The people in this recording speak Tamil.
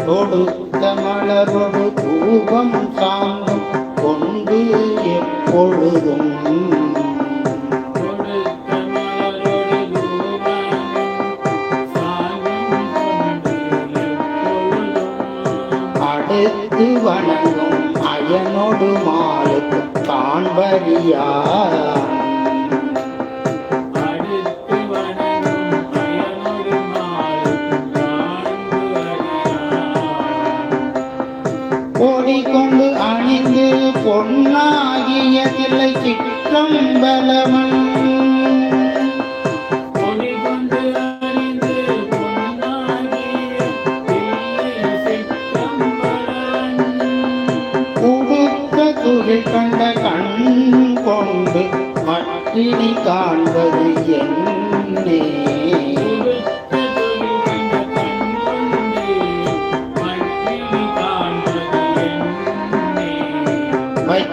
தொடுத்த மலரோடு தூபம் சாங்கும் கொண்டு எப்பொழுதும் அடுத்து வணங்கும் அயனொடு மாலுக்கு காண்பறியா ஓடிக்கொண்டு அணிந்து பொன்னாகிய தில்லை சிற்றம்பலவன் உடுத்த துறை கண்ட கண் கொண்டு மற்றினி காண்பது என்னே